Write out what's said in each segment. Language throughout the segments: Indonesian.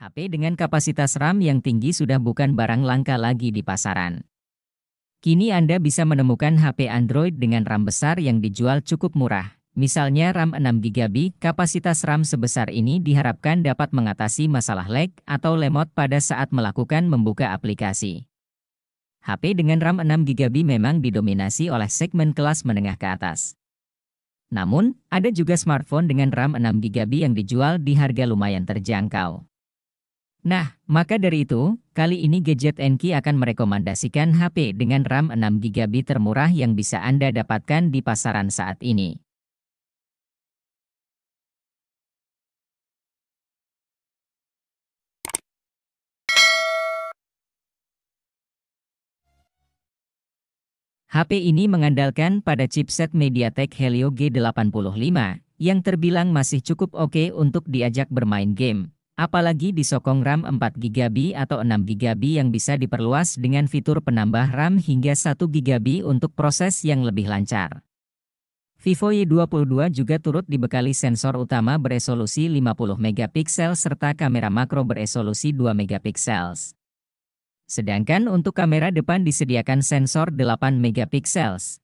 HP dengan kapasitas RAM yang tinggi sudah bukan barang langka lagi di pasaran. Kini Anda bisa menemukan HP Android dengan RAM besar yang dijual cukup murah. Misalnya RAM 6GB, kapasitas RAM sebesar ini diharapkan dapat mengatasi masalah lag atau lemot pada saat melakukan membuka aplikasi. HP dengan RAM 6GB memang didominasi oleh segmen kelas menengah ke atas. Namun, ada juga smartphone dengan RAM 6GB yang dijual di harga lumayan terjangkau. Nah, maka dari itu, kali ini Gadget Enki akan merekomendasikan HP dengan RAM 6GB termurah yang bisa Anda dapatkan di pasaran saat ini. HP ini mengandalkan pada chipset MediaTek Helio G85, yang terbilang masih cukup oke untuk diajak bermain game. Apalagi disokong RAM 4GB atau 6GB yang bisa diperluas dengan fitur penambah RAM hingga 1GB untuk proses yang lebih lancar. Vivo Y22 juga turut dibekali sensor utama beresolusi 50MP serta kamera makro beresolusi 2MP. Sedangkan untuk kamera depan disediakan sensor 8MP.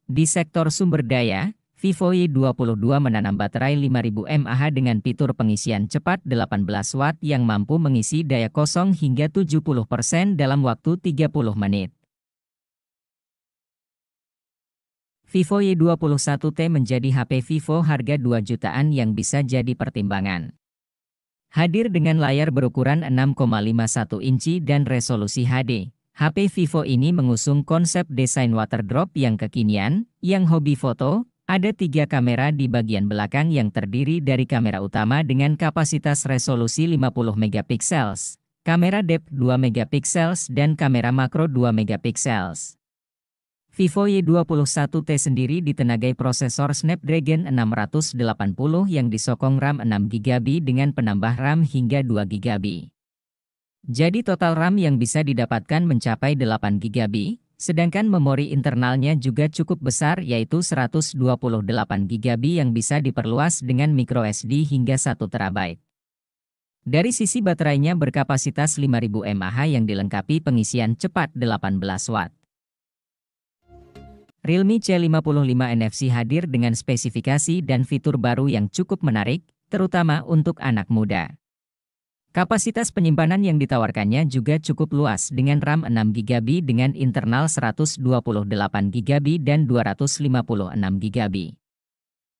Di sektor sumber daya, Vivo Y22 menanam baterai 5000 mAh dengan fitur pengisian cepat 18 Watt yang mampu mengisi daya kosong hingga 70% dalam waktu 30 menit. Vivo Y21T menjadi HP Vivo harga 2 jutaan yang bisa jadi pertimbangan. Hadir dengan layar berukuran 6,51 inci dan resolusi HD, HP Vivo ini mengusung konsep desain waterdrop yang kekinian, yang hobi foto. Ada 3 kamera di bagian belakang yang terdiri dari kamera utama dengan kapasitas resolusi 50MP, kamera depth 2MP dan kamera makro 2MP. Vivo Y21T sendiri ditenagai prosesor Snapdragon 680 yang disokong RAM 6GB dengan penambah RAM hingga 2GB. Jadi total RAM yang bisa didapatkan mencapai 8GB. Sedangkan memori internalnya juga cukup besar yaitu 128GB yang bisa diperluas dengan microSD hingga 1TB. Dari sisi baterainya berkapasitas 5000 mAh yang dilengkapi pengisian cepat 18 Watt. Realme C55 NFC hadir dengan spesifikasi dan fitur baru yang cukup menarik, terutama untuk anak muda. Kapasitas penyimpanan yang ditawarkannya juga cukup luas dengan RAM 6GB dengan internal 128GB dan 256GB.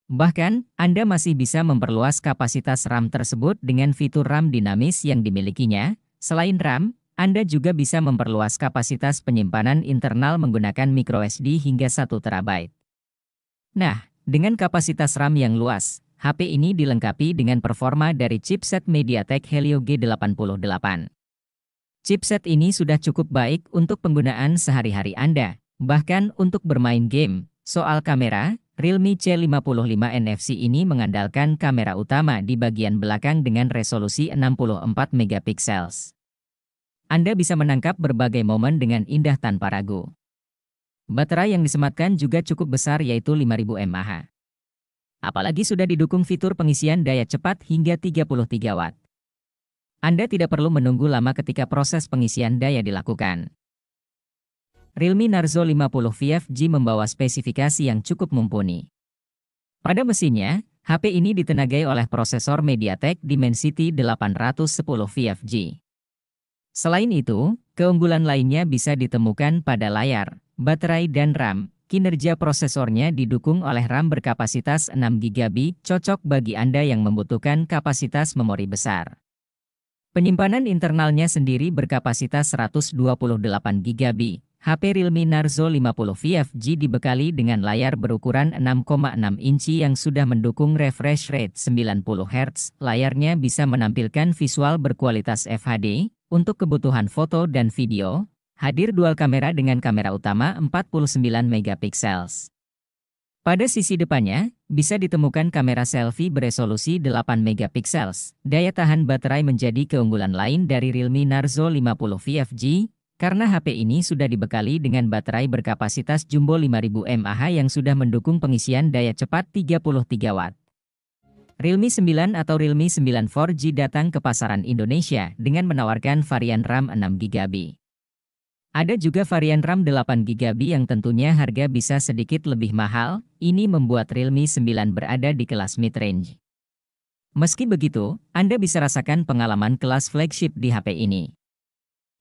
Bahkan, Anda masih bisa memperluas kapasitas RAM tersebut dengan fitur RAM dinamis yang dimilikinya. Selain RAM, Anda juga bisa memperluas kapasitas penyimpanan internal menggunakan microSD hingga 1TB. Nah, dengan kapasitas RAM yang luas, HP ini dilengkapi dengan performa dari chipset MediaTek Helio G88. Chipset ini sudah cukup baik untuk penggunaan sehari-hari Anda, bahkan untuk bermain game. Soal kamera, Realme C55 NFC ini mengandalkan kamera utama di bagian belakang dengan resolusi 64MP. Anda bisa menangkap berbagai momen dengan indah tanpa ragu. Baterai yang disematkan juga cukup besar yaitu 5000 mAh. Apalagi sudah didukung fitur pengisian daya cepat hingga 33 Watt. Anda tidak perlu menunggu lama ketika proses pengisian daya dilakukan. Realme Narzo 50 5G membawa spesifikasi yang cukup mumpuni. Pada mesinnya, HP ini ditenagai oleh prosesor MediaTek Dimensity 810 5G. Selain itu, keunggulan lainnya bisa ditemukan pada layar, baterai dan RAM. Kinerja prosesornya didukung oleh RAM berkapasitas 6GB, cocok bagi Anda yang membutuhkan kapasitas memori besar. Penyimpanan internalnya sendiri berkapasitas 128GB. HP Realme Narzo 50 5G dibekali dengan layar berukuran 6,6 inci yang sudah mendukung refresh rate 90Hz. Layarnya bisa menampilkan visual berkualitas FHD. Untuk kebutuhan foto dan video, hadir dual kamera dengan kamera utama 49MP. Pada sisi depannya, bisa ditemukan kamera selfie beresolusi 8MP. Daya tahan baterai menjadi keunggulan lain dari Realme Narzo 50 5G, karena HP ini sudah dibekali dengan baterai berkapasitas jumbo 5000 mAh yang sudah mendukung pengisian daya cepat 33 Watt. Realme 9 atau Realme 9 4G datang ke pasaran Indonesia dengan menawarkan varian RAM 6GB. Ada juga varian RAM 8GB yang tentunya harga bisa sedikit lebih mahal, ini membuat Realme 9 berada di kelas mid-range. Meski begitu, Anda bisa rasakan pengalaman kelas flagship di HP ini.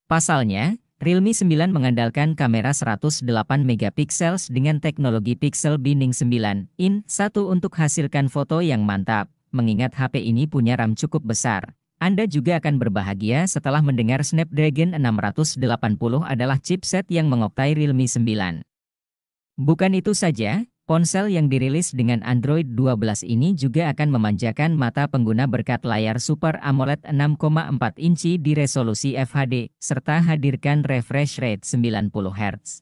Pasalnya, Realme 9 mengandalkan kamera 108 megapiksel dengan teknologi Pixel Binding 9 1 untuk hasilkan foto yang mantap. Mengingat HP ini punya RAM cukup besar, Anda juga akan berbahagia setelah mendengar Snapdragon 680 adalah chipset yang mengoktai Realme 9. Bukan itu saja, ponsel yang dirilis dengan Android 12 ini juga akan memanjakan mata pengguna berkat layar Super AMOLED 6,4 inci di resolusi FHD, serta hadirkan refresh rate 90 Hz.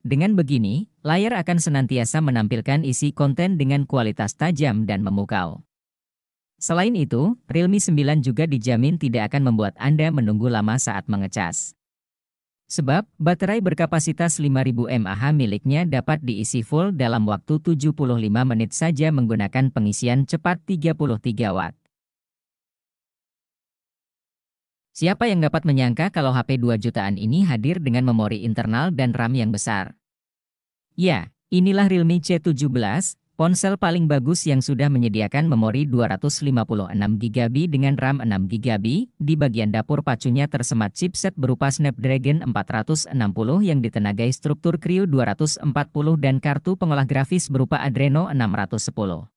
Dengan begini, layar akan senantiasa menampilkan isi konten dengan kualitas tajam dan memukau. Selain itu, Realme 9 juga dijamin tidak akan membuat Anda menunggu lama saat mengecas. Sebab, baterai berkapasitas 5000 mAh miliknya dapat diisi full dalam waktu 75 menit saja menggunakan pengisian cepat 33 Watt. Siapa yang dapat menyangka kalau HP 2 jutaan ini hadir dengan memori internal dan RAM yang besar? Ya, inilah Realme C17, ponsel paling bagus yang sudah menyediakan memori 256GB dengan RAM 6GB, di bagian dapur pacunya tersemat chipset berupa Snapdragon 460 yang ditenagai struktur Kryo 240 dan kartu pengolah grafis berupa Adreno 610.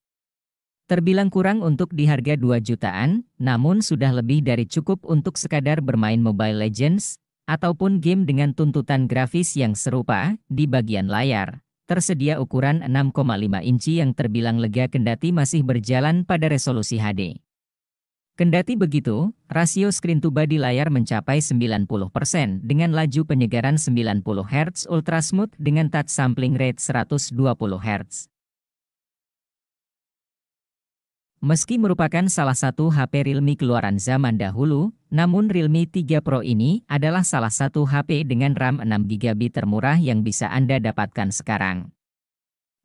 Terbilang kurang untuk di harga 2 jutaan, namun sudah lebih dari cukup untuk sekadar bermain Mobile Legends, ataupun game dengan tuntutan grafis yang serupa. Di bagian layar tersedia ukuran 6,5 inci yang terbilang lega kendati masih berjalan pada resolusi HD. Kendati begitu, rasio screen to body layar mencapai 90% dengan laju penyegaran 90 Hz Ultra Smooth dengan touch sampling rate 120 Hz. Meski merupakan salah satu HP Realme keluaran zaman dahulu, namun Realme 3 Pro ini adalah salah satu HP dengan RAM 6GB termurah yang bisa Anda dapatkan sekarang.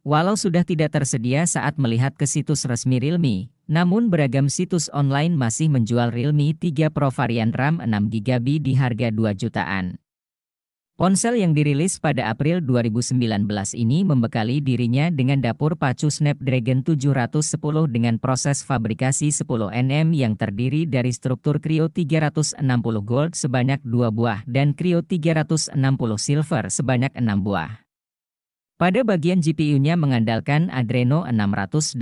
Walau sudah tidak tersedia saat melihat ke situs resmi Realme, namun beragam situs online masih menjual Realme 3 Pro varian RAM 6GB di harga 2 jutaan. Ponsel yang dirilis pada April 2019 ini membekali dirinya dengan dapur pacu Snapdragon 710 dengan proses fabrikasi 10 nm yang terdiri dari struktur Kryo 360 Gold sebanyak 2 buah dan Kryo 360 Silver sebanyak 6 buah. Pada bagian GPU-nya mengandalkan Adreno 618,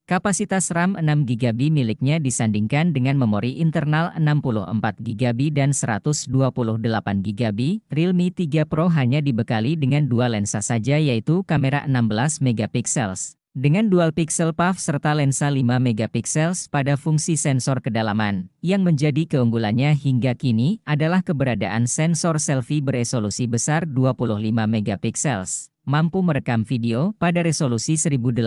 kapasitas RAM 6GB miliknya disandingkan dengan memori internal 64GB dan 128GB. Realme 3 Pro hanya dibekali dengan dua lensa saja, yaitu kamera 16 megapiksel dengan dual pixel puff serta lensa 5 megapiksel pada fungsi sensor kedalaman. Yang menjadi keunggulannya hingga kini adalah keberadaan sensor selfie beresolusi besar 25 megapiksel. Mampu merekam video pada resolusi 1080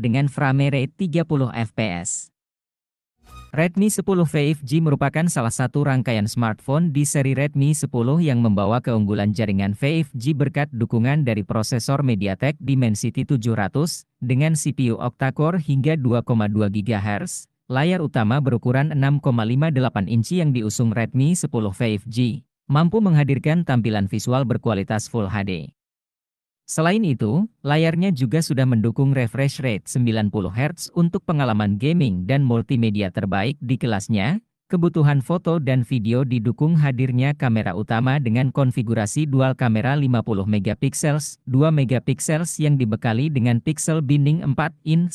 dengan frame rate 30 fps. Redmi 10 5G merupakan salah satu rangkaian smartphone di seri Redmi 10 yang membawa keunggulan jaringan 5G berkat dukungan dari prosesor MediaTek Dimensity 700 dengan CPU octa-core hingga 2,2 GHz. Layar utama berukuran 6,58 inci yang diusung Redmi 10 5G mampu menghadirkan tampilan visual berkualitas Full HD. Selain itu, layarnya juga sudah mendukung refresh rate 90 Hz untuk pengalaman gaming dan multimedia terbaik di kelasnya. Kebutuhan foto dan video didukung hadirnya kamera utama dengan konfigurasi dual kamera 50 megapiksel, 2 megapiksel yang dibekali dengan Pixel Binding 4:1.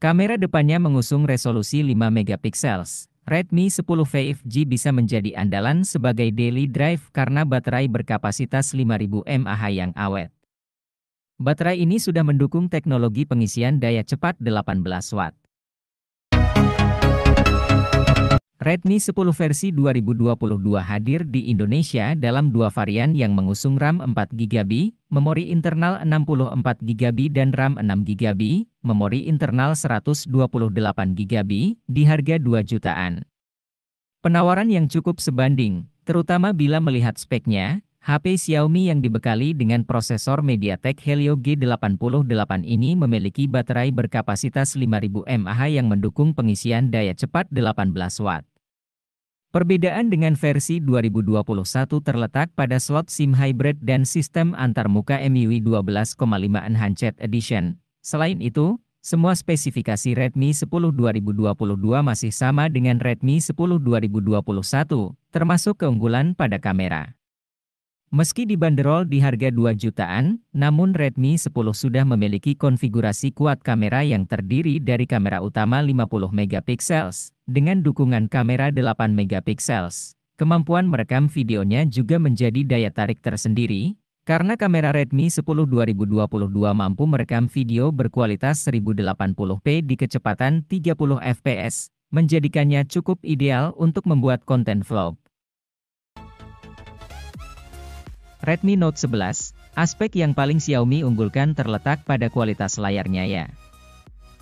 Kamera depannya mengusung resolusi 5 megapiksel. Redmi 10 5G bisa menjadi andalan sebagai daily drive karena baterai berkapasitas 5000 mAh yang awet. Baterai ini sudah mendukung teknologi pengisian daya cepat 18 Watt. Redmi 10 versi 2022 hadir di Indonesia dalam dua varian yang mengusung RAM 4GB, memori internal 64GB dan RAM 6GB, memori internal 128GB, di harga 2 jutaan. Penawaran yang cukup sebanding, terutama bila melihat speknya. HP Xiaomi yang dibekali dengan prosesor MediaTek Helio G88 ini memiliki baterai berkapasitas 5000 mAh yang mendukung pengisian daya cepat 18 Watt. Perbedaan dengan versi 2021 terletak pada slot SIM hybrid dan sistem antarmuka MIUI 12,5 Enhanced Edition. Selain itu, semua spesifikasi Redmi 10 2022 masih sama dengan Redmi 10 2021, termasuk keunggulan pada kamera. Meski dibanderol di harga 2 jutaan, namun Redmi 10 sudah memiliki konfigurasi kuat kamera yang terdiri dari kamera utama 50 megapiksel dengan dukungan kamera 8 megapiksel. Kemampuan merekam videonya juga menjadi daya tarik tersendiri, karena kamera Redmi 10 2022 mampu merekam video berkualitas 1080p di kecepatan 30 fps, menjadikannya cukup ideal untuk membuat konten vlog. Redmi Note 11, aspek yang paling Xiaomi unggulkan terletak pada kualitas layarnya ya.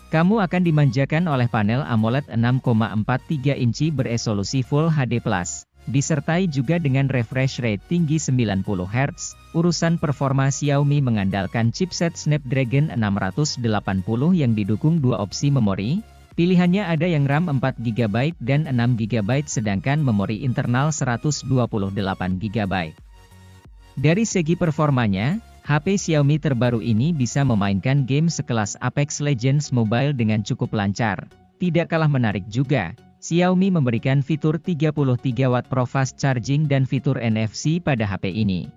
Kamu akan dimanjakan oleh panel AMOLED 6,43 inci beresolusi Full HD+, disertai juga dengan refresh rate tinggi 90 Hz. Urusan performa Xiaomi mengandalkan chipset Snapdragon 680 yang didukung dua opsi memori. Pilihannya ada yang RAM 4GB dan 6GB sedangkan memori internal 128GB. Dari segi performanya, HP Xiaomi terbaru ini bisa memainkan game sekelas Apex Legends Mobile dengan cukup lancar. Tidak kalah menarik juga, Xiaomi memberikan fitur 33 Watt Pro Fast Charging dan fitur NFC pada HP ini.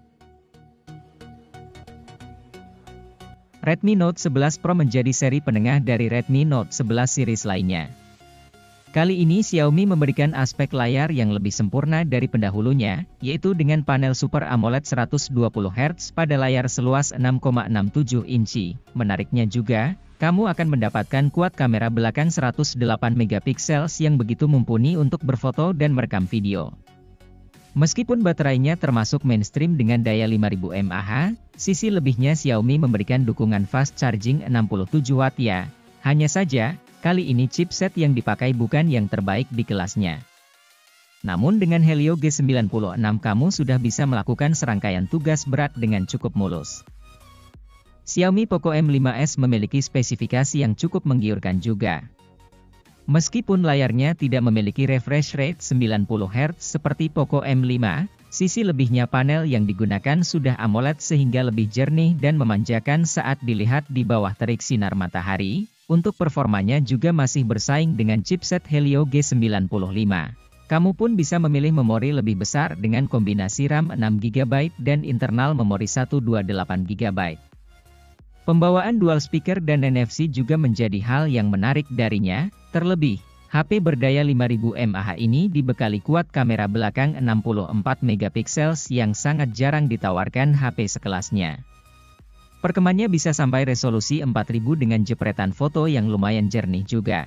Redmi Note 11 Pro menjadi seri penengah dari Redmi Note 11 series lainnya. Kali ini Xiaomi memberikan aspek layar yang lebih sempurna dari pendahulunya, yaitu dengan panel Super AMOLED 120Hz pada layar seluas 6,67 inci. Menariknya juga, kamu akan mendapatkan kuat kamera belakang 108 megapiksel yang begitu mumpuni untuk berfoto dan merekam video. Meskipun baterainya termasuk mainstream dengan daya 5000 mAh, sisi lebihnya Xiaomi memberikan dukungan fast charging 67 Watt ya. Hanya saja, kali ini chipset yang dipakai bukan yang terbaik di kelasnya. Namun dengan Helio G96 kamu sudah bisa melakukan serangkaian tugas berat dengan cukup mulus. Xiaomi Poco M5s memiliki spesifikasi yang cukup menggiurkan juga. Meskipun layarnya tidak memiliki refresh rate 90 Hz seperti Poco M5, sisi lebihnya panel yang digunakan sudah AMOLED sehingga lebih jernih dan memanjakan saat dilihat di bawah terik sinar matahari. Untuk performanya juga masih bersaing dengan chipset Helio G95. Kamu pun bisa memilih memori lebih besar dengan kombinasi RAM 6GB dan internal memori 128GB. Pembawaan dual speaker dan NFC juga menjadi hal yang menarik darinya, terlebih, HP berdaya 5000 mAh ini dibekali kuat kamera belakang 64 megapiksel yang sangat jarang ditawarkan HP sekelasnya. Perekamannya bisa sampai resolusi 4000 dengan jepretan foto yang lumayan jernih juga.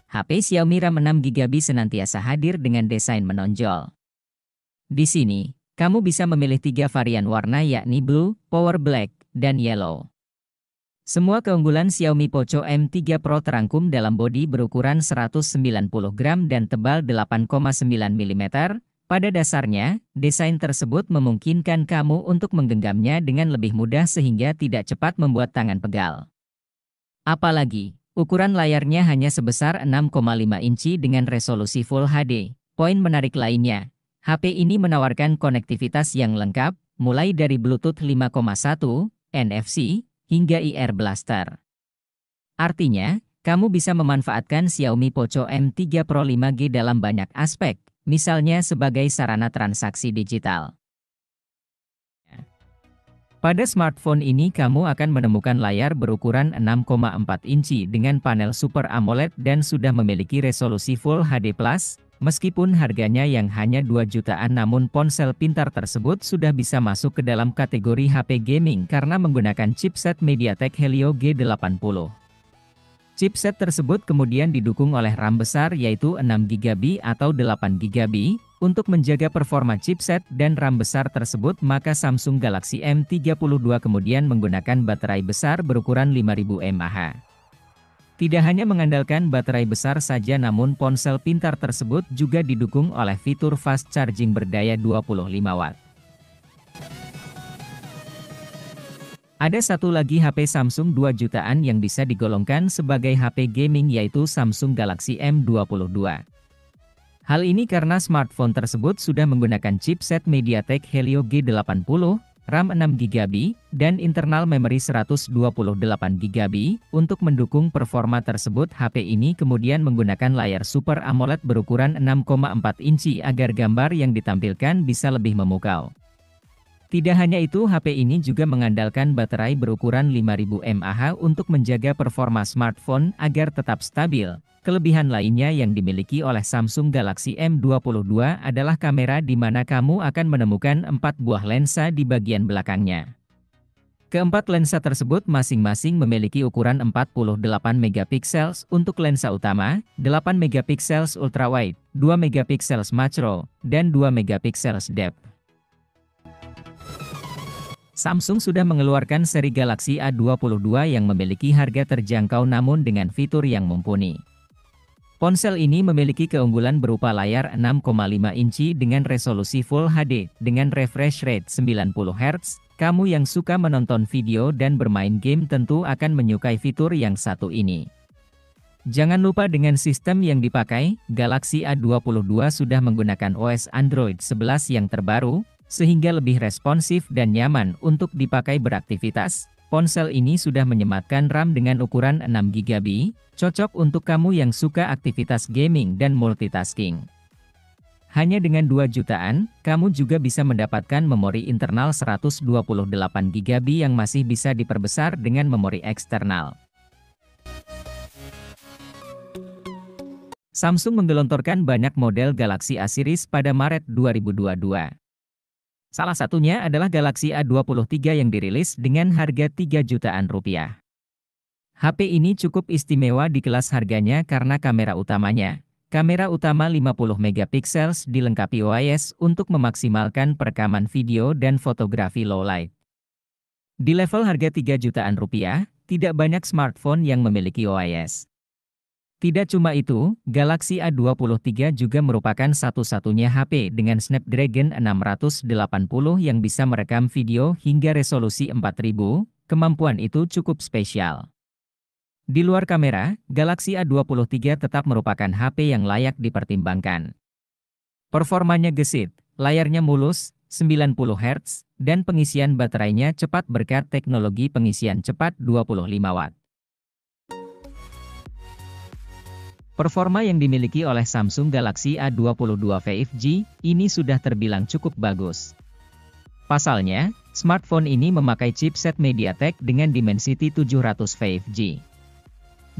HP Xiaomi RAM 6GB senantiasa hadir dengan desain menonjol. Di sini, kamu bisa memilih 3 varian warna yakni Blue, Power Black, dan Yellow. Semua keunggulan Xiaomi Poco M3 Pro terangkum dalam bodi berukuran 190 gram dan tebal 8,9 mm. Pada dasarnya, desain tersebut memungkinkan kamu untuk menggenggamnya dengan lebih mudah sehingga tidak cepat membuat tangan pegal. Apalagi, ukuran layarnya hanya sebesar 6,5 inci dengan resolusi Full HD. Poin menarik lainnya, HP ini menawarkan konektivitas yang lengkap, mulai dari Bluetooth 5.1, NFC, hingga IR Blaster. Artinya, kamu bisa memanfaatkan Xiaomi Poco M3 Pro 5G dalam banyak aspek, misalnya sebagai sarana transaksi digital. Pada smartphone ini kamu akan menemukan layar berukuran 6,4 inci dengan panel Super AMOLED dan sudah memiliki resolusi Full HD+, meskipun harganya yang hanya 2 jutaan namun ponsel pintar tersebut sudah bisa masuk ke dalam kategori HP gaming karena menggunakan chipset MediaTek Helio G80. Chipset tersebut kemudian didukung oleh RAM besar yaitu 6GB atau 8GB. Untuk menjaga performa chipset dan RAM besar tersebut maka Samsung Galaxy M32 kemudian menggunakan baterai besar berukuran 5000 mAh. Tidak hanya mengandalkan baterai besar saja, namun ponsel pintar tersebut juga didukung oleh fitur fast charging berdaya 25 watt. Ada satu lagi HP Samsung 2 jutaan yang bisa digolongkan sebagai HP gaming, yaitu Samsung Galaxy M22. Hal ini karena smartphone tersebut sudah menggunakan chipset MediaTek Helio G80, RAM 6GB, dan internal memori 128GB. Untuk mendukung performa tersebut, HP ini kemudian menggunakan layar Super AMOLED berukuran 6,4 inci agar gambar yang ditampilkan bisa lebih memukau. Tidak hanya itu, HP ini juga mengandalkan baterai berukuran 5000 mAh untuk menjaga performa smartphone agar tetap stabil. Kelebihan lainnya yang dimiliki oleh Samsung Galaxy M22 adalah kamera, di mana kamu akan menemukan 4 buah lensa di bagian belakangnya. Keempat lensa tersebut masing-masing memiliki ukuran 48 megapiksel untuk lensa utama, 8 megapiksel ultrawide, 2 megapiksel makro, dan 2 megapiksel depth. Samsung sudah mengeluarkan seri Galaxy A22 yang memiliki harga terjangkau namun dengan fitur yang mumpuni. Ponsel ini memiliki keunggulan berupa layar 6,5 inci dengan resolusi Full HD, dengan refresh rate 90 Hz. Kamu yang suka menonton video dan bermain game tentu akan menyukai fitur yang satu ini. Jangan lupa dengan sistem yang dipakai, Galaxy A22 sudah menggunakan OS Android 11 yang terbaru, sehingga lebih responsif dan nyaman untuk dipakai beraktivitas. Ponsel ini sudah menyematkan RAM dengan ukuran 6GB, cocok untuk kamu yang suka aktivitas gaming dan multitasking. Hanya dengan 2 jutaan, kamu juga bisa mendapatkan memori internal 128GB yang masih bisa diperbesar dengan memori eksternal. Samsung menggelontorkan banyak model Galaxy A series pada Maret 2022. Salah satunya adalah Galaxy A23 yang dirilis dengan harga 3 jutaan rupiah. HP ini cukup istimewa di kelas harganya karena kamera utamanya. Kamera utama 50 megapiksel dilengkapi OIS untuk memaksimalkan perekaman video dan fotografi low light. Di level harga 3 jutaan rupiah, tidak banyak smartphone yang memiliki OIS. Tidak cuma itu, Galaxy A23 juga merupakan satu-satunya HP dengan Snapdragon 680 yang bisa merekam video hingga resolusi 4000, kemampuan itu cukup spesial. Di luar kamera, Galaxy A23 tetap merupakan HP yang layak dipertimbangkan. Performanya gesit, layarnya mulus, 90 Hz, dan pengisian baterainya cepat berkat teknologi pengisian cepat 25 watt. Performa yang dimiliki oleh Samsung Galaxy A22 5G ini sudah terbilang cukup bagus. Pasalnya, smartphone ini memakai chipset MediaTek dengan Dimensity 700 5G.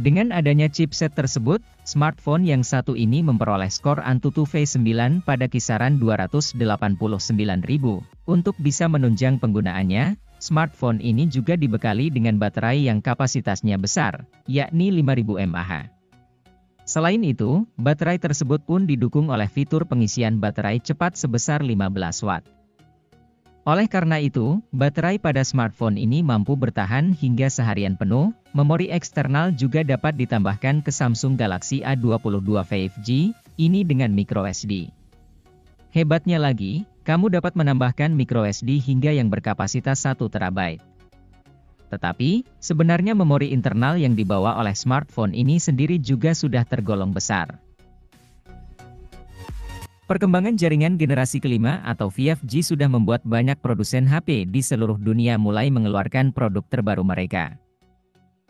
Dengan adanya chipset tersebut, smartphone yang satu ini memperoleh skor Antutu V9 pada kisaran 289.000. Untuk bisa menunjang penggunaannya, smartphone ini juga dibekali dengan baterai yang kapasitasnya besar, yakni 5000 mAh. Selain itu, baterai tersebut pun didukung oleh fitur pengisian baterai cepat sebesar 15 watt. Oleh karena itu, baterai pada smartphone ini mampu bertahan hingga seharian penuh. Memori eksternal juga dapat ditambahkan ke Samsung Galaxy A22 5G, ini dengan microSD. Hebatnya lagi, kamu dapat menambahkan microSD hingga yang berkapasitas 1 TB. Tetapi, sebenarnya memori internal yang dibawa oleh smartphone ini sendiri juga sudah tergolong besar. Perkembangan jaringan generasi kelima atau 5G sudah membuat banyak produsen HP di seluruh dunia mulai mengeluarkan produk terbaru mereka.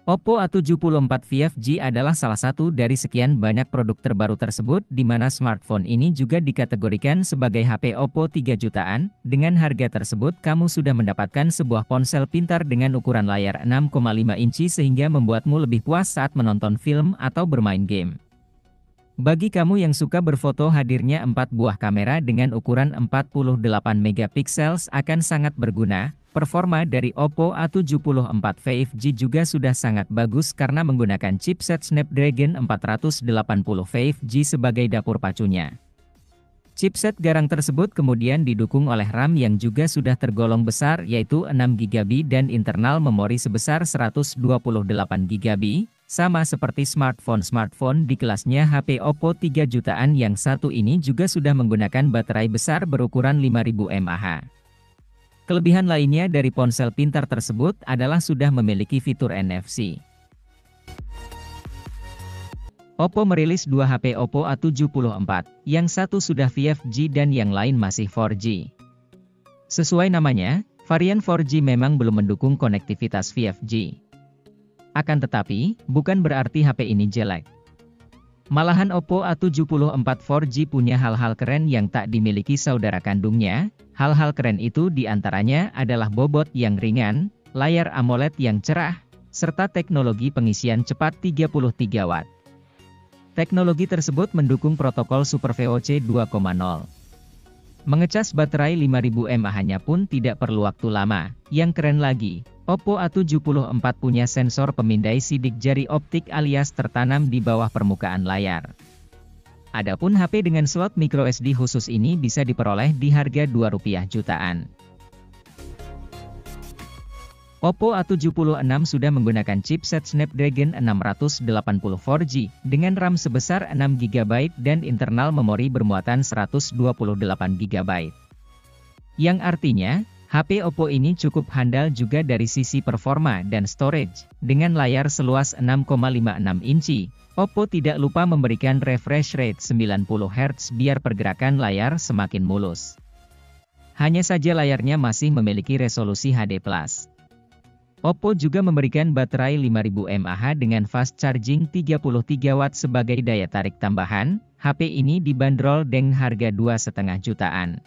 Oppo A74 5G adalah salah satu dari sekian banyak produk terbaru tersebut, di mana smartphone ini juga dikategorikan sebagai HP Oppo 3 jutaan. Dengan harga tersebut, kamu sudah mendapatkan sebuah ponsel pintar dengan ukuran layar 6,5 inci sehingga membuatmu lebih puas saat menonton film atau bermain game. Bagi kamu yang suka berfoto, hadirnya 4 buah kamera dengan ukuran 48 megapiksel akan sangat berguna. Performa dari Oppo A74 5G juga sudah sangat bagus karena menggunakan chipset Snapdragon 480 5G sebagai dapur pacunya. Chipset garang tersebut kemudian didukung oleh RAM yang juga sudah tergolong besar, yaitu 6GB dan internal memori sebesar 128GB. Sama seperti smartphone di kelasnya HP Oppo 3 jutaan yang satu ini juga sudah menggunakan baterai besar berukuran 5000 mAh. Kelebihan lainnya dari ponsel pintar tersebut adalah sudah memiliki fitur NFC. Oppo merilis dua HP Oppo A74, yang satu sudah 5G dan yang lain masih 4G. Sesuai namanya, varian 4G memang belum mendukung konektivitas 5G. Akan tetapi, bukan berarti HP ini jelek. Malahan Oppo A74 4G punya hal-hal keren yang tak dimiliki saudara kandungnya. Hal-hal keren itu diantaranya adalah bobot yang ringan, layar AMOLED yang cerah, serta teknologi pengisian cepat 33 Watt. Teknologi tersebut mendukung protokol Super VOC 2.0. Mengecas baterai 5000 mAh-nya pun tidak perlu waktu lama. Yang keren lagi, Oppo A74 punya sensor pemindai sidik jari optik alias tertanam di bawah permukaan layar. Adapun HP dengan slot microSD khusus ini bisa diperoleh di harga Rp2 jutaan. Oppo A76 sudah menggunakan chipset Snapdragon 680 4G dengan RAM sebesar 6GB dan internal memori bermuatan 128GB. Yang artinya, HP Oppo ini cukup handal juga dari sisi performa dan storage. Dengan layar seluas 6,56 inci, Oppo tidak lupa memberikan refresh rate 90Hz biar pergerakan layar semakin mulus. Hanya saja layarnya masih memiliki resolusi HD+. Oppo juga memberikan baterai 5000 mAh dengan fast charging 33 Watt sebagai daya tarik tambahan. HP ini dibanderol dengan harga Rp2,5 jutaan.